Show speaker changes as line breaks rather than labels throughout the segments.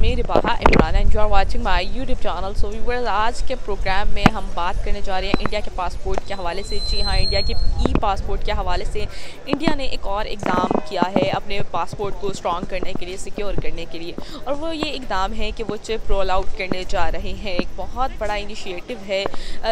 मेरे बाहा Imran and you are watching my YouTube channel. So viewers, आज के प्रोग्राम में हम बात करने जा रहे हैं इंडिया के पासपोर्ट के हवाले से। जी हाँ, इंडिया के ई पासपोर्ट के हवाले से इंडिया ने एक और इक़दाम किया है अपने पासपोर्ट को स्ट्रॉन्ग करने के लिए, सिक्योर करने के लिए, और वो ये इक़दाम है कि वो चिप रोल आउट करने जा रहे हैं। एक बहुत बड़ा इनिशिएटिव है,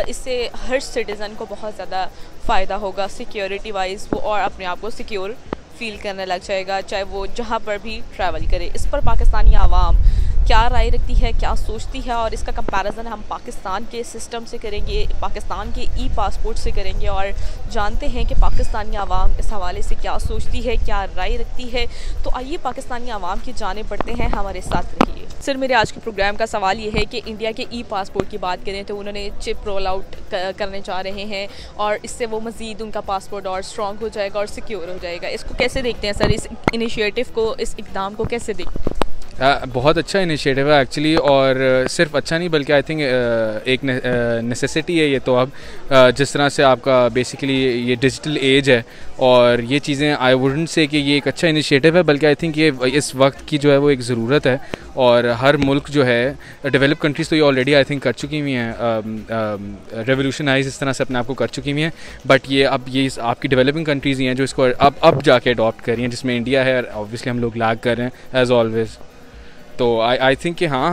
इससे हर सिटीज़न को बहुत ज़्यादा फ़ायदा होगा सिक्योरिटी वाइज, वो और अपने आप को सिक्योर फील करने लग जाएगा, चाहे वो जहाँ पर भी ट्रैवल करे। इस पर पाकिस्तानी आवाम क्या राय रखती है, क्या सोचती है, और इसका कंपैरिजन हम पाकिस्तान के सिस्टम से करेंगे, पाकिस्तान के ई पासपोर्ट से करेंगे, और जानते हैं कि पाकिस्तानी आवाम इस हवाले से क्या सोचती है, क्या राय रखती है। तो आइए पाकिस्तानी आवाम की जानिब बढ़ते हैं, हमारे साथ रहिए। सर, मेरे आज के प्रोग्राम का सवाल ये है कि इंडिया के ई पासपोर्ट की बात करें तो उन्होंने चिप रोल आउट करने जा रहे हैं, और इससे वो मज़ीद उनका पासपोर्ट और स्ट्रॉन्ग हो जाएगा और सिक्योर हो जाएगा। इसको कैसे देखते हैं सर, इस इनिशिएटिव को, इस इक़दाम को कैसे देखते हैं?
बहुत अच्छा इनिशिएटिव है एक्चुअली, और सिर्फ अच्छा नहीं बल्कि आई थिंक एक नेसेसिटी है ये। तो अब जिस तरह से आपका बेसिकली ये डिजिटल एज है, और ये चीज़ें आई वुडंट से कि ये एक अच्छा इनिशिएटिव है, बल्कि आई थिंक ये इस वक्त की जो है वो एक ज़रूरत है। और हर मुल्क जो है, डेवलप कंट्रीज़ तो ये ऑलरेडी आई थिंक कर चुकी हुई हैं, रेवोल्यूशनाइज इस तरह से अपने आप को कर चुकी हुई हैं, बट ये अब ये आपकी डेवलपिंग कंट्रीज़ ही हैं जो इसको अब जाके अडॉप्ट कर रही हैं, जिसमें इंडिया है। ऑब्वियसली हम लोग लैग कर रहे हैं एज़ ऑलवेज़। तो आई थिंक कि हाँ,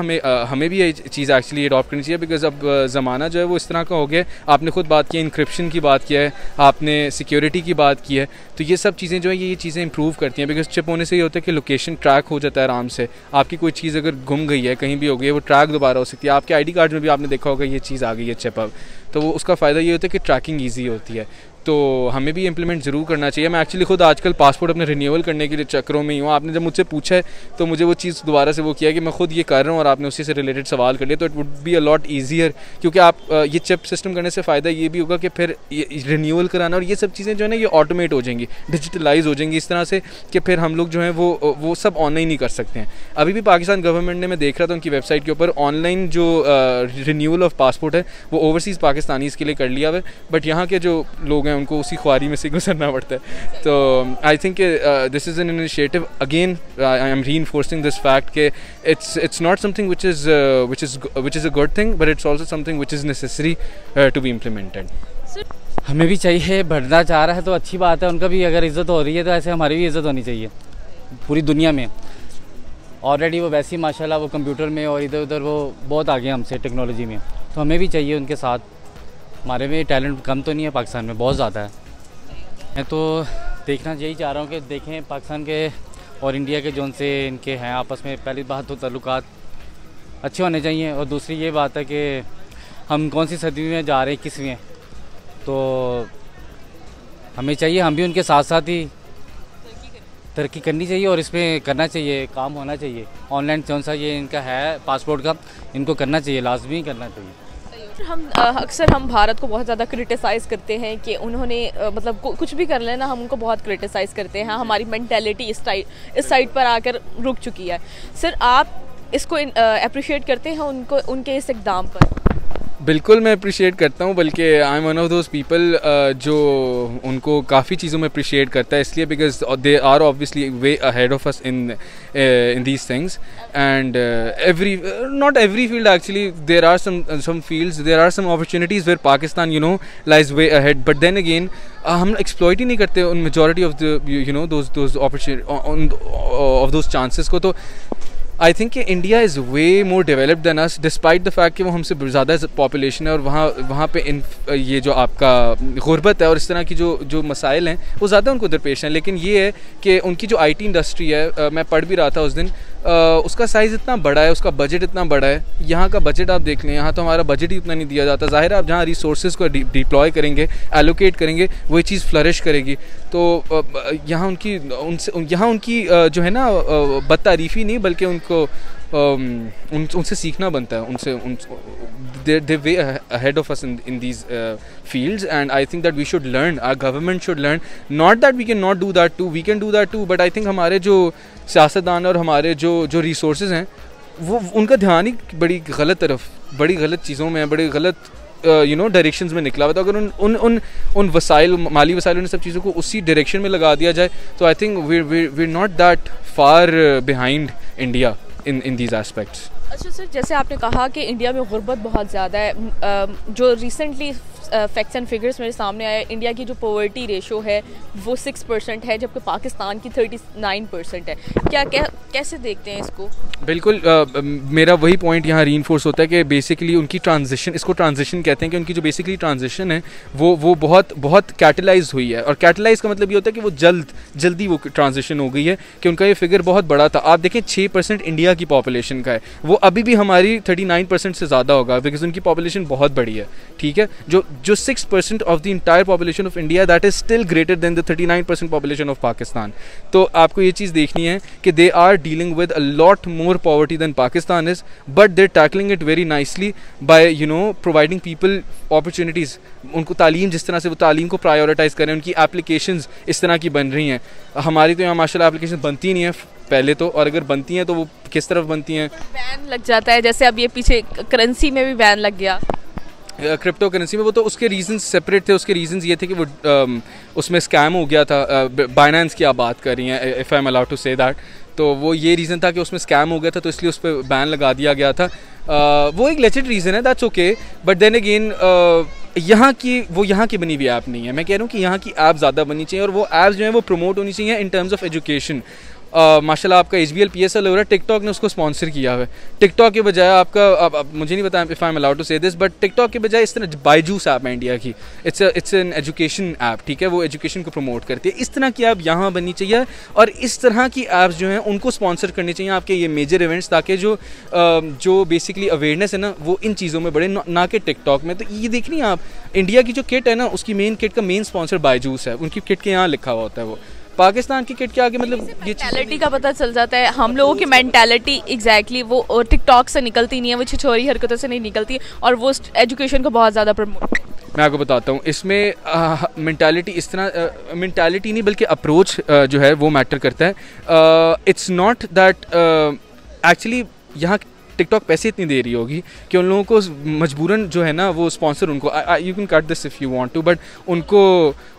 हमें भी ये चीज़ एक्चुअली अडॉप्ट करनी चाहिए, बिकॉज अब ज़माना जो है वो इस तरह का हो गया। आपने खुद बात की, इंक्रिप्शन की बात किया है, आपने सिक्योरिटी की बात की है, तो ये सब चीज़ें जो है ये चीज़ें इंप्रूव करती हैं। बिकॉज चिप होने से ये होता है कि लोकेशन ट्रैक हो जाता है आराम से। आपकी कोई चीज़ अगर गुम गई है, कहीं भी हो गई है, वो ट्रैक दोबारा हो सकती है। आपके ID कार्ड में भी आपने देखा होगा ये चीज़ आ गई है चिप अब, तो वो उसका फ़ायदा ये होता है कि ट्रैकिंग ईजी होती है। तो हमें भी इम्प्लीमेंट ज़रूर करना चाहिए। मैं एक्चुअली खुद आजकल पासपोर्ट अपने रिन्यूअल करने के लिए चक्करों में ही हूँ। आपने जब मुझसे पूछा है तो मुझे वो चीज़ दोबारा से वो किया कि मैं खुद ये कर रहा हूँ, और आपने उसी से रिलेटेड सवाल कर लिया, तो it would be a lot easier. क्योंकि आप ये चिप सिस्टम करने से फ़ायदा ये भी होगा कि फिर रिन्यूअल कराना और ये सब चीज़ें जो है ना ये ऑटोमेट हो जाएंगी, डिजिटलाइज हो जाएंगी, इस तरह से कि फिर हम लोग जो हैं वो सब ऑनलाइन ही कर सकते हैं। अभी भी पाकिस्तान गवर्नमेंट ने, मैं देख रहा था उनकी वेबसाइट के ऊपर, ऑनलाइन जो रिन्यूअल ऑफ पासपोर्ट है वो ओवरसीज़ पाकिस्तानीज़ के लिए कर लिया हुआ है, बट यहाँ के जो लोग हैं उनको उसी ख्वारी से गुजरना पड़ता है। तो I think this is an initiative, again I am reinforcing this fact कि it's not something which is a good thing, but it's also something which is necessary to be implemented.
हमें भी चाहिए, बढ़ना चाह रहा है तो अच्छी बात है, उनका भी अगर इज़्ज़त हो रही है तो ऐसे हमारी भी इज़्ज़त होनी चाहिए पूरी दुनिया में। ऑलरेडी वो वैसे ही माशाल्लाह वो कंप्यूटर में और इधर उधर वो बहुत आगे हमसे टेक्नोलॉजी में, तो हमें भी चाहिए उनके साथ। हमारे में टैलेंट कम तो नहीं है, पाकिस्तान में बहुत ज़्यादा है। मैं तो देखना यही चाह रहा हूँ कि देखें पाकिस्तान के और इंडिया के जोन से इनके हैं आपस में, पहली बात तो ताल्लुकात अच्छे होने चाहिए, और दूसरी ये बात है कि हम कौन सी सदी में जा रहे हैं, 21वीं, तो हमें चाहिए हम भी उनके साथ साथ ही तरक्की करनी चाहिए, और इसमें करना चाहिए, काम होना चाहिए। ऑनलाइन कौन सा ये इनका है पासपोर्ट का, इनको करना चाहिए, लाजमी करना चाहिए।
अक्सर हम भारत को बहुत ज़्यादा क्रिटिसाइज़ करते हैं कि उन्होंने मतलब कुछ भी कर लेना, हम उनको बहुत क्रिटिसाइज़ करते हैं। हमारी मेंटालिटी इस साइड पर आकर रुक चुकी है। सर, आप इसको अप्रिशिएट करते हैं उनके इस इक़दाम पर?
बिल्कुल मैं अप्रिशिएट करता हूँ, बल्कि I am one of those people जो उनको काफ़ी चीज़ों में अप्रिशिएट करता है, इसलिए because they are obviously way ahead of us in these things, and not every field actually, there are some fields, there are some opportunities where Pakistan lies way ahead, but then again हम exploit ही नहीं करते उन majority of the those opportunity of those chances को। तो I think कि India is way more developed than us, despite the fact कि वो हमसे ज़्यादा पॉपुलेशन है, और वहाँ पे ये जो आपका गुर्बत है और इस तरह की जो मसाइल हैं वो ज़्यादा उनको दरपेश हैं। लेकिन ये है कि उनकी जो IT इंडस्ट्री है, मैं पढ़ भी रहा था उस दिन, उसका साइज़ इतना बड़ा है, उसका बजट इतना बड़ा है। यहाँ का बजट आप देख लें, यहाँ तो हमारा बजट ही उतना नहीं दिया जाता। ज़ाहिर है आप जहाँ रिसोर्सेज को डिप्लॉय करेंगे, एलोकेट करेंगे, वही चीज़ फ्लरिश करेगी। तो यहाँ उनकी जो है ना बदतारीफ़ी नहीं, बल्कि उनको उनसे सीखना बनता है। they way ahead of us in these fields, and I think that we should learn, our government should learn, not that we cannot do that too, we can do that too, but I think हमारे जो सियासतदान और हमारे जो resources हैं वो उनका ध्यान ही बड़ी गलत चीज़ों में है, बड़ी गलत डायरेक्शंस में निकला हुआ। तो अगर उन वसाइल, माली वसाइल, उन सब चीज़ों को उसी डायरेक्शन में लगा दिया जाए तो I think we're not that far behind India. in these aspects.
अच्छा सर, जैसे आपने कहा कि इंडिया में गुर्बत बहुत ज़्यादा है, जो रिसेंटली फैक्ट्स एंड फिगर्स मेरे सामने आए, इंडिया की जो पॉवर्टी रेशो है वो 6% है, जबकि पाकिस्तान की 39% है। कैसे देखते हैं इसको?
बिल्कुल, मेरा वही पॉइंट यहाँ रीइंफोर्स होता है कि बेसिकली उनकी ट्रांजिशन, इसको ट्रांजिशन कहते हैं कि उनकी जो बेसिकली ट्रांजिशन है वो बहुत कैटलाइज हुई है। और कैटलाइज का मतलब ये होता है कि वो जल्दी वो ट्रांजिशन हो गई है कि उनका ये फिगर बहुत बड़ा था। आप देखें 6% इंडिया की पॉपुलेशन का है, वो अभी भी हमारी 39% से ज़्यादा होगा, बिकॉज उनकी पॉपुलेशन बहुत बड़ी है। ठीक है, जो 6% of the entire population of India, that is still greater than the 39% population of Pakistan. तो आपको ये चीज़ देखनी है कि they are dealing with a lot more poverty than Pakistan is, but they tackling it very nicely by providing people opportunities. उनको तालीम, जिस तरह से वो तालीम को प्रायोरिटाइज़ करें, उनकी एप्लीकेशंस इस तरह की बन रही हैं। हमारी तो यहाँ माशाल्लाह एप्लीकेशन बनती नहीं है पहले तो, और अगर बनती हैं तो वो किस तरफ बनती हैं?
बैन लग जाता है, जैसे अब ये पीछे करेंसी में भी बैन लग गया,
क्रिप्टो करेंसी में। वो तो उसके रीजंस सेपरेट थे। उसके रीजंस ये थे कि वो उसमें स्कैम हो गया था। बाइनेंस की आप बात कर रही हैं, if I am allowed to say that, तो वो ये रीज़न था कि उसमें स्कैम हो गया था, तो इसलिए उस पर बैन लगा दिया गया था। वो एक लेजिट रीज़न है, that's okay, but then again यहाँ की बनी हुई ऐप नहीं है। मैं कह रहा हूँ कि यहाँ की ऐप ज़्यादा बननी चाहिए, और वो ऐप्स जो है वो प्रमोट होनी चाहिए इन टर्म्स ऑफ एजुकेशन। माशाल्लाह आपका HBL PSL हो रहा है, टिकटॉक ने उसको स्पॉन्सर किया हुआ है। टिकटॉक के बजाय आपका, अब मुझे नहीं पता if I am allowed to say this, but TikTok के बजाय इस तरह बायजूस ऐप है इंडिया की, इट्स एन एजुकेशन ऐप। ठीक है, वो एजुकेशन को प्रमोट करती है। इस तरह की ऐप यहाँ बननी चाहिए, और इस तरह की ऐप्स जो हैं उनको स्पॉन्सर करनी चाहिए आपके ये मेजर इवेंट्स, ताकि जो बेसिकली अवेयरनेस है ना वो इन चीज़ों में बढ़े, ना कि टिकटॉक में। तो ये देख रही हैं आप, इंडिया की जो किट है ना, उसकी मेन किट का मेन स्पॉन्सर बायजूस है। उनकी किट के यहाँ लिखा हुआ होता है वो। पाकिस्तान की किट के आगे मतलब ये
मेंटालिटी का पता चल जाता है। हम लोगों की मेंटालिटी एग्जैक्टली वो टिकटॉक से निकलती नहीं है, वो छिछोरी हरकतों से नहीं निकलती, और वो एजुकेशन को बहुत ज़्यादा प्रमोट।
मैं आपको बताता हूँ इसमें मेंटालिटी इस तरह, मेंटालिटी नहीं बल्कि अप्रोच जो है वो मैटर करता है। इट्स नॉट दैट एक्चुअली यहाँ टिकटॉक पैसे इतनी दे रही होगी कि उन लोगों को मजबूरन जो है ना वो स्पॉन्सर उनको, you can cut this if you want to, but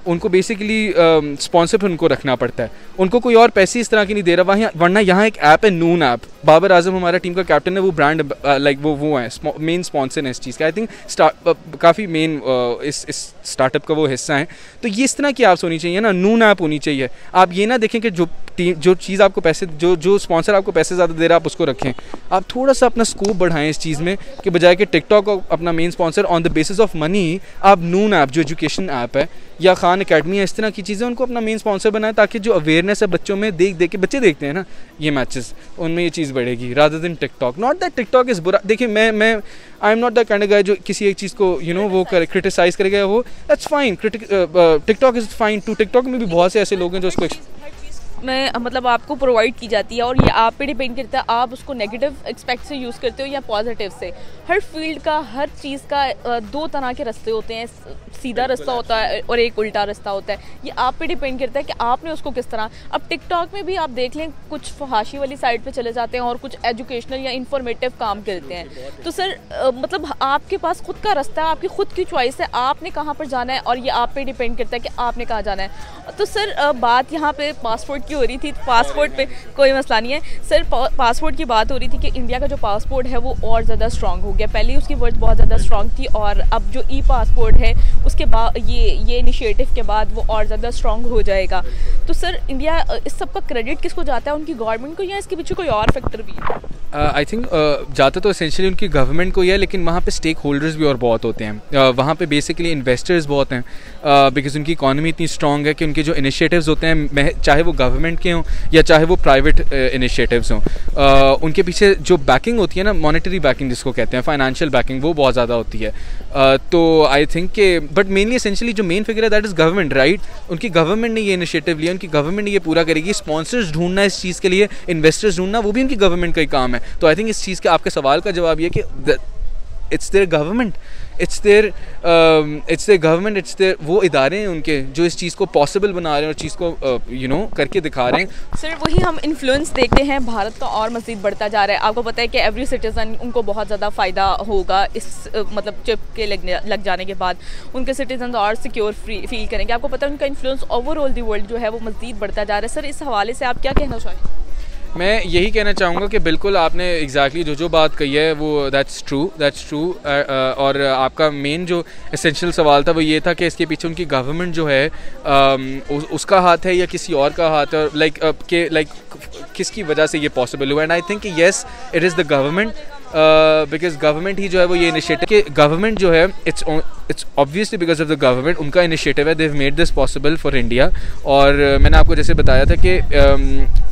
उनको बेसिकली स्पॉन्सर पर उनको रखना पड़ता है। उनको कोई और पैसे इस तरह की नहीं दे रहा वरना यहाँ एक ऐप है नून ऐप, बाबर आजम हमारा टीम का कैप्टन है, वो ब्रांड लाइक वो है मेन स्पॉन्सर है इस चीज़ का। आई थिंक काफ़ी मेन इस स्टार्टअप का वो हिस्सा है। तो ये इस तरह की ऐप्स होनी चाहिए ना, नून ऐप होनी चाहिए। आप ये ना देखें कि जो चीज़ आपको पैसे, जो स्पॉन्सर आपको पैसे ज़्यादा दे रहा है आप उसको रखें। आप थोड़ा सा अपना स्कोप बढ़ाएं इस चीज़ में, कि बजाय कि टिकटॉक को अपना main sponsor on the basis of money, आप नून ऐप जो एजुकेशन ऐप है या खान अकेडमी है, इस तरह की चीज़ें उनको अपना मेन स्पॉन्सर बनाएं, ताकि जो अवेयरनेस है बच्चों में देख के बच्चे देखते हैं ना ये मैचेस, उनमें ये चीज़ बढ़ेगी rather than TikTok. Not that TikTok is बुरा। देखिए मैं I am not that kind of guy जो किसी एक चीज़ को वो क्रिटिसाइज़ करेगा, वो that's fine. TikTok is fine too. TikTok में भी बहुत से ऐसे लोग हैं जो उसको
में मतलब आपको प्रोवाइड की जाती है, और ये आप पे डिपेंड करता है आप उसको नेगेटिव एक्सपेक्ट से यूज़ करते हो या पॉजिटिव से। हर फील्ड का, हर चीज़ का दो तरह के रास्ते होते हैं, सीधा रास्ता होता है और एक उल्टा रास्ता होता है। ये आप पे डिपेंड करता है कि आपने उसको किस तरह। अब टिकटॉक में भी आप देख लें, कुछ फहाशी वाली साइड पे चले जाते हैं और कुछ एजुकेशनल या इन्फॉर्मेटिव काम करते हैं। तो सर मतलब आपके पास खुद का रास्ता है, आपकी खुद की चॉइस है, आपने कहाँ पर जाना है, और ये आप पे डिपेंड करता है कि आपने कहाँ जाना है। तो सर बात यहाँ पे पासपोर्ट हो रही थी, पासपोर्ट पे कोई मसला नहीं है सर। पासपोर्ट की बात हो रही थी कि इंडिया का जो पासपोर्ट है वो और ज़्यादा स्ट्रॉन्ग हो गया। पहले उसकी वर्थ बहुत ज़्यादा स्ट्रॉन्ग थी, और अब जो ई पासपोर्ट है उसके बाद ये इनिशिएटिव के बाद वो और ज़्यादा स्ट्रॉन्ग हो जाएगा। तो सर इंडिया, इस सब का क्रेडिट किसको जाता है, उनकी गवर्नमेंट को, या इसके पीछे कोई और फैक्टर भी है?
आई थिंक जाता तो एसेंशियली उनकी गवर्नमेंट को ही है, लेकिन वहाँ पे स्टेक होल्डर्स भी और बहुत होते हैं। वहाँ पे बेसिकली इन्वेस्टर्स बहुत हैं, बिकॉज उनकी इकॉनमी इतनी स्ट्रॉन्ग है कि उनके जो इनिशिएटिव्स होते हैं, चाहे वो गवर्नमेंट के हों या चाहे वो प्राइवेट इनिशिएटिव्स हों, उनके पीछे जो बैकिंग होती है ना, मॉनेटरी बैकिंग जिसको कहते हैं, फाइनेंशियल बैकिंग, वो बहुत ज़्यादा होती है। तो आई थिंक कि बट मेनली एसेंशियली जो मेन फिगर है दैट इज़ गवर्नमेंट, राइट। उनकी गवर्नमेंट ने ये इनिशिएटिव लिया, उनकी गवर्नमेंट ये पूरा करेगी। स्पॉन्सर्स ढूंढना इस चीज़ के लिए, इन्वेस्टर्स ढूंढना, वो भी उनकी गवर्नमेंट का ही काम है। तो आई थिंक इस चीज़ के आपके सवाल का जवाब ये कि it's their government, it's their government, it's their वो इदारे हैं उनके जो इस चीज़ को पॉसिबल बना रहे हैं और चीज़ को करके दिखा रहे हैं।
सर वही हम इन्फ्लुएंस देखते हैं भारत का और मज़ीद बढ़ता जा रहा है। आपको पता है कि एवरी सिटीज़न, उनको बहुत ज़्यादा फ़ायदा होगा इस मतलब चिप के लग जाने के बाद। उनके सिटीजन और सिक्योर फील करेंगे। आपको पता है उनका इन्फ्लुएंस ओवरऑल दी वर्ल्ड जो है वो मज़ीद बढ़ता जा रहा है। सर इस हवाले से आप क्या कहना चाहेंगे?
मैं यही कहना चाहूँगा कि बिल्कुल आपने एग्जैक्टली जो बात कही है वो दैट्स ट्रू और आपका मेन जो एसेंशियल सवाल था वो ये था कि इसके पीछे उनकी गवर्नमेंट जो है उसका हाथ है या किसी और का हाथ है, लाइक किसकी वजह से ये पॉसिबल हुआ। And I think yes it is the government, because government ही जो है वो ये इनिशिएटिव कि गवर्नमेंट जो है it's obviously because of the government, उनका इनिशिएटिव है, they have made this possible for India. और मैंने आपको जैसे बताया था कि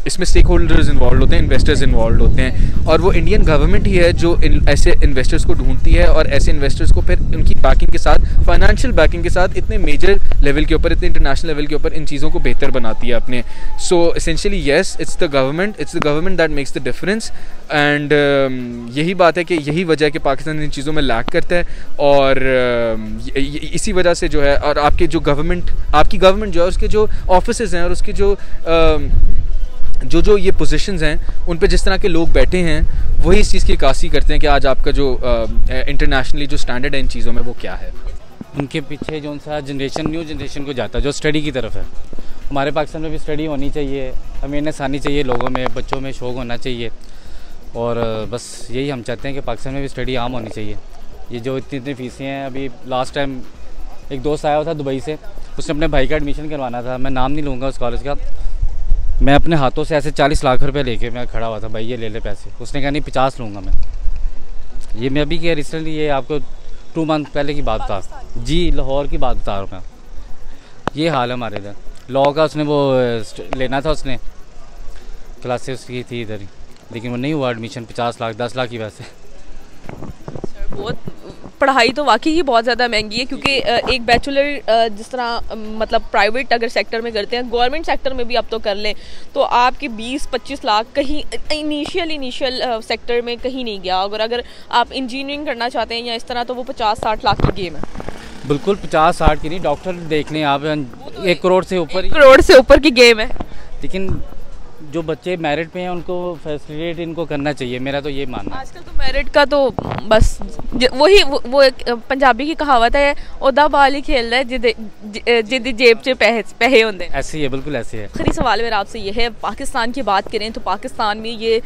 इसमें स्टेक होल्डर्स इन्वॉल्व होते हैं, इन्वेस्टर्स इन्वॉल्व होते हैं, और वो इंडियन गवर्नमेंट ही है जो ऐसे इन्वेस्टर्स को ढूंढती है और ऐसे इन्वेस्टर्स को फिर उनकी बैकिंग के साथ, फाइनेंशियल बैकिंग के साथ इतने मेजर लेवल के ऊपर, इतने इंटरनेशनल लेवल के ऊपर इन चीज़ों को बेहतर बनाती है अपने। So essentially yes it's the government that makes the difference. And यही बात है कि यही वजह है कि पाकिस्तान इन चीज़ों में लैक करता है, और इसी वजह से जो है, और आपकी गवर्नमेंट जो है उसके जो ऑफिसेज हैं और उसके जो ये पोजीशंस हैं उन पे जिस तरह के लोग बैठे हैं वही इस चीज़ की कासी करते हैं कि आज आपका जो इंटरनेशनली जो स्टैंडर्ड है इन चीज़ों में वो क्या है।
उनके पीछे जो सा न्यू जनरेशन को जाता है जो स्टडी की तरफ है। हमारे पाकिस्तान में भी स्टडी होनी चाहिए, अवेयरनेस आनी चाहिए, लोगों में, बच्चों में शौक़ होना चाहिए, और बस यही हम चाहते हैं कि पाकिस्तान में भी स्टडी आम होनी चाहिए। ये जो इतनी फ़ीसें हैं, अभी लास्ट टाइम एक दोस्त आया हुआ था दुबई से, उसने अपने भाई का एडमिशन करवाना था, मैं नाम नहीं लूँगा उस कॉलेज का, मैं अपने हाथों से ऐसे 40 लाख रुपए लेके मैं खड़ा हुआ था, भाई ये ले ले पैसे, उसने कहा नहीं 50 लूँगा मैं। ये मैं अभी क्या रिसेंटली, ये आपको 2 मंथ पहले की बात था जी, लाहौर की बात बता रहा हूँ मैं। ये हाल है हमारे इधर। लॉ का उसने वो लेना था, उसने क्लासेस उसकी थी इधर ही, लेकिन वो नहीं हुआ एडमिशन, 50 लाख 10 लाख की वैसे।
बहुत पढ़ाई तो वाकई ही बहुत ज़्यादा महंगी है, क्योंकि एक बैचलर जिस तरह मतलब प्राइवेट अगर सेक्टर में करते हैं, गवर्नमेंट सेक्टर में भी आप तो कर लें तो आपके 20-25 लाख कहीं इनिशियल सेक्टर में कहीं नहीं गया। अगर आप इंजीनियरिंग करना चाहते हैं या इस तरह, तो वो 50-60 लाख की गेम है।
बिल्कुल 50-60 की नहीं, डॉक्टर देख लें आप, 1 करोड़ से ऊपर,
1 करोड़ से ऊपर की गेम है।
लेकिन जो बच्चे मेरिट पे हैं उनको फैसिलिटेट इनको करना चाहिए, मेरा तो ये मानना है।
आजकल तो मेरिट का तो बस वही वो एक पंजाबी की कहावत है, ओदा बाल ही खेल रहा है जिद जेब च पैसे होंगे।
ऐसे ही है, बिल्कुल ऐसे है।
आखिरी सवाल मेरा आपसे ये है, पाकिस्तान की बात करें तो पाकिस्तान में ये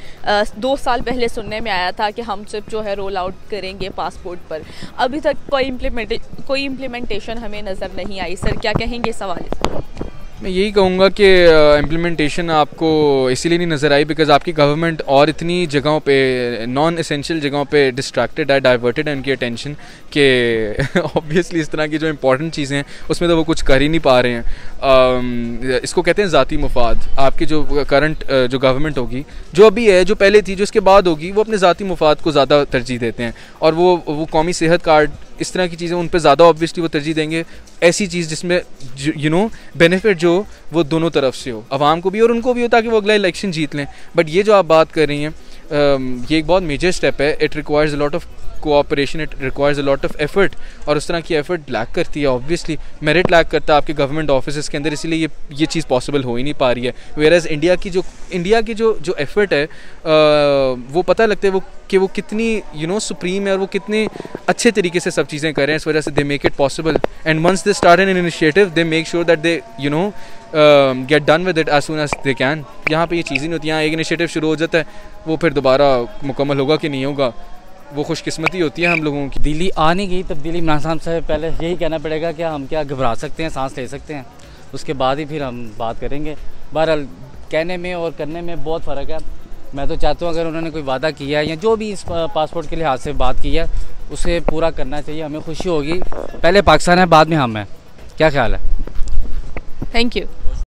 2 साल पहले सुनने में आया था कि हम सिर्फ जो है रोल आउट करेंगे पासपोर्ट पर, अभी तक कोई इम्प्लीमेंटेशन हमें नज़र नहीं आई। सर क्या कहेंगे इस हवाले से?
मैं यही कहूँगा कि इम्प्लीमेंटेशन आपको इसीलिए नहीं नज़र आई बिकॉज़ आपकी गवर्नमेंट और इतनी जगहों पे, नॉन एसेंशियल जगहों पे डिस्ट्रैक्टेड है, डाइवर्टेड है उनकी अटेंशन, कि ऑब्वियसली इस तरह की जो इंपॉर्टेंट चीज़ें हैं उसमें तो वो कुछ कर ही नहीं पा रहे हैं। इसको कहते हैं ज़ाती मुफाद। आपकी जो करंट जो गवर्नमेंट होगी, जो अभी है, जो पहले थी, जो इसके बाद होगी, वो अपने ज़ाती मुफाद को ज़्यादा तरजीह देते हैं, और वो कौमी सेहत कार्ड, इस तरह की चीज़ें उन पे ज़्यादा ऑब्वियसली वो तरजीह देंगे। ऐसी चीज़ जिसमें बेनिफिट जो वो दोनों तरफ से हो, आवाम को भी और उनको भी हो, ताकि वो अगला इलेक्शन जीत लें। बट ये जो आप बात कर रही हैं, ये एक बहुत मेजर स्टेप है। It requires a lot of cooperation, it requires a lot of effort, और उस तरह की एफर्ट लैक करती है, ऑब्वियसली मेरिट लैक करता है आपके गवर्नमेंट ऑफिस के अंदर, इसीलिए ये चीज़ पॉसिबल हो ही नहीं पा रही है। वेयरएज इंडिया की जो एफर्ट है वो पता लगता है कि वो कितनी सुप्रीम है, और वो कितने अच्छे तरीके से सब चीज़ें कर रहे हैं। इस वजह से they make it possible, and once they start an initiative they make sure that they get done with it as soon as they can. यहाँ पे ये चीज़ें नहीं होती, यहाँ एक इनिशिएटिव शुरू हो जाता है, वो फिर दोबारा मुकम्मल होगा कि नहीं होगा, वो खुशकिस्मती होती है हम लोगों की।
दिल्ली आ नहीं गई तब्दीली। इमरान साहब से पहले यही कहना पड़ेगा कि हम क्या घबरा सकते हैं, सांस ले सकते हैं, उसके बाद ही फिर हम बात करेंगे। बहरहाल कहने में और करने में बहुत फ़र्क है। मैं तो चाहता हूँ अगर उन्होंने कोई वादा किया है या जो भी इस पासपोर्ट के लिहाज से बात की है उसे पूरा करना चाहिए, हमें खुशी होगी। पहले पाकिस्तान है, बाद में हम हैं। क्या ख्याल है?
Thank you.